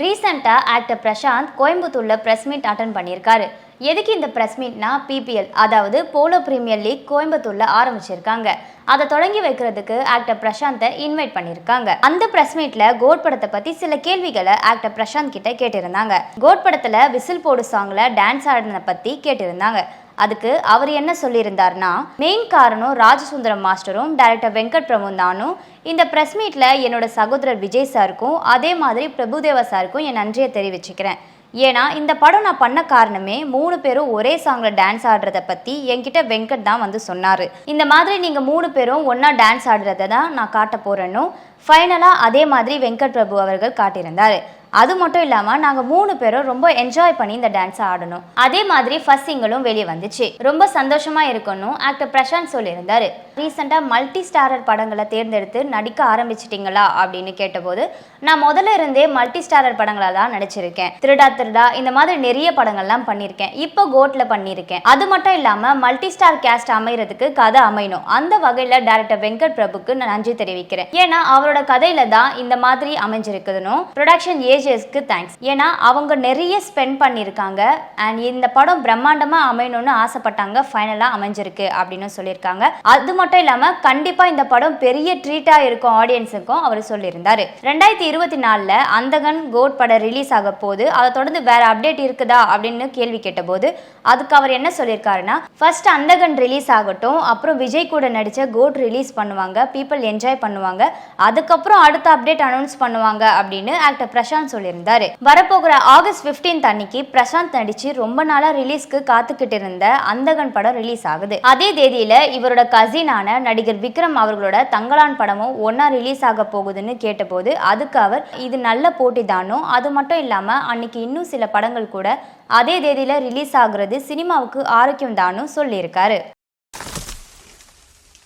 ரீசெண்டாக ஆக்டர் பிரசாந்த் கோயம்புத்தூர்ல press meet attend பண்ணியிருக்காரு. எதுக்கு இந்த பிரஸ் மீட்னா, பிபிஎல் அதாவது போலோ பிரீமியர் லீக் கோயம்புத்தூர்ல ஆரம்பிச்சிருக்காங்க. அதை தொடங்கி வைக்கிறதுக்கு ஆக்டர் பிரசாந்தை இன்வைட் பண்ணியிருக்காங்க. அந்த பிரஸ் மீட்ல கோட் படத்தை பத்தி சில கேள்விகளை ஆக்டர் பிரசாந்த் கிட்ட கேட்டிருந்தாங்க. கோட் படத்துல விசில் போடு சாங்ல டான்ஸ் ஆடினதை பத்தி கேட்டிருந்தாங்க. அதுக்கு அவர் என்ன சொல்லியிருந்தார்னா, மெயின் காரணம் ராஜசுந்தரம் மாஸ்டரும் டைரக்டர் வெங்கட் பிரபு தானும். இந்த பிரஸ் மீட்ல என்னோட சகோதரர் விஜய் சாருக்கும் அதே மாதிரி பிரபுதேவா சாருக்கும் என் நன்றியை தெரிவிச்சுக்கிறேன். ஏன்னா இந்த படம் நான் பண்ண காரணமே 3 பேரும் ஒரே சாங்ல டான்ஸ் ஆடுறத பத்தி என்கிட்ட வெங்கட் தான் வந்து சொன்னாரு. இந்த மாதிரி நீங்க 3 பேரும் ஒன்னா டான்ஸ் ஆடுறத தான் நான் காட்ட போறேன்னு ஃபைனலா அதே மாதிரி வெங்கட் பிரபு அவர்கள் காட்டியிருந்தாரு. அது மட்டும் இல்லாம நாங்க 3 பேரும் ரொம்ப என்ஜாய் பண்ணி இந்த டான்ஸ் ஆடணும். அதே மாதிரி ஃபர்ஸ்ட் சிங்கிளும் வெளியே வந்துச்சு. ரொம்ப சந்தோஷமா இருக்கணும் ஆக்டர் பிரசாந்த் சொல்லியிருந்தாரு. ரீசெண்டா மல்டி ஸ்டாரர் படங்களை தேர்ந்தெடுத்து நடிக்க ஆரம்பிச்சிட்டீங்களா அப்படின்னு கேட்டபோது, நான் முதல்ல இருந்தே மல்டி ஸ்டாரர் படங்களா தான் நடிச்சிருக்கேன். திருடா திருடா இந்த மாதிரி நிறைய படங்கள்லாம் பண்ணியிருக்கேன். இப்போ கோட்ல பண்ணியிருக்கேன். அது மட்டும் இல்லாம மல்டி ஸ்டார் கேஸ்ட் அமைகிறதுக்கு கதை அமையணும். அந்த வகையில டைரக்டர் வெங்கட் பிரபுக்கு நான் நன்றி தெரிவிக்கிறேன். ஏன்னா அவரோட கதையில தான் இந்த மாதிரி அமைஞ்சிருக்குதுன்னு ப்ரொடக்ஷன் தேங்க்ஸ். ஏன்னா அவங்க நிறைய ஸ்பெண்ட் பண்ணியிருக்காங்க அண்ட் இந்த படம் பிரம்மாண்டமா அமையணும்னு ஆசைப்பட்டாங்க. ஃபைனலா அமைஞ்சிருக்கு அப்படின்னு சொல்லியிருக்காங்க. அது மட்டும் இல்லாம கண்டிப்பா இந்த படம் பெரிய ட்ரீட்டா இருக்கும் ஆடியன்ஸுக்கும் அவர் சொல்லியிருந்தாரு. 2024ல அந்தகன் கோட் படம் ரிலீஸ் ஆக போது, அதை தொடர்ந்து வேற அப்டேட் இருக்குதா அப்படின்னு கேள்வி கேட்டபோது அதுக்கு அவர் என்ன சொல்லியிருக்காருன்னா, ஃபர்ஸ்ட் அந்தகன் ரிலீஸ் ஆகட்டும், அப்புறம் விஜய் கூட நடிச்ச கோட் ரிலீஸ் பண்ணுவாங்க, பீப்புள் என்ஜாய் பண்ணுவாங்க, அதுக்கப்புறம் அடுத்த அப்டேட் அனௌன்ஸ் பண்ணுவாங்க அப்படின்னு ஆக்டர் பிரசாந்த் சொல்லியிருந்தாரு. வரப்போகிற ஆகஸ்ட் 15 அன்னைக்கு பிரசாந்த் நடிச்சு ரொம்ப நாளா ரிலீஸ்க்கு காத்துக்கிட்டு இருந்த அந்தகன் படம் ரிலீஸ் ஆகுது. அதே தேதியில இவரோட கசினான நடிகர் விக்ரம் அவர்களோட தங்கலான் படமும் ஒன்னா ரிலீஸ் ஆக போகுதுன்னு கேட்டபோது அதுக்கு அவர் இது நல்ல போட்டி தானும், அது மட்டும் இல்லாம அன்னைக்கு இன்னும் சில படங்கள் கூட அதே தேதியில ரிலீஸ் ஆகுறது சினிமாவுக்கு ஆரோக்கியம் தானும் சொல்லியிருக்காரு.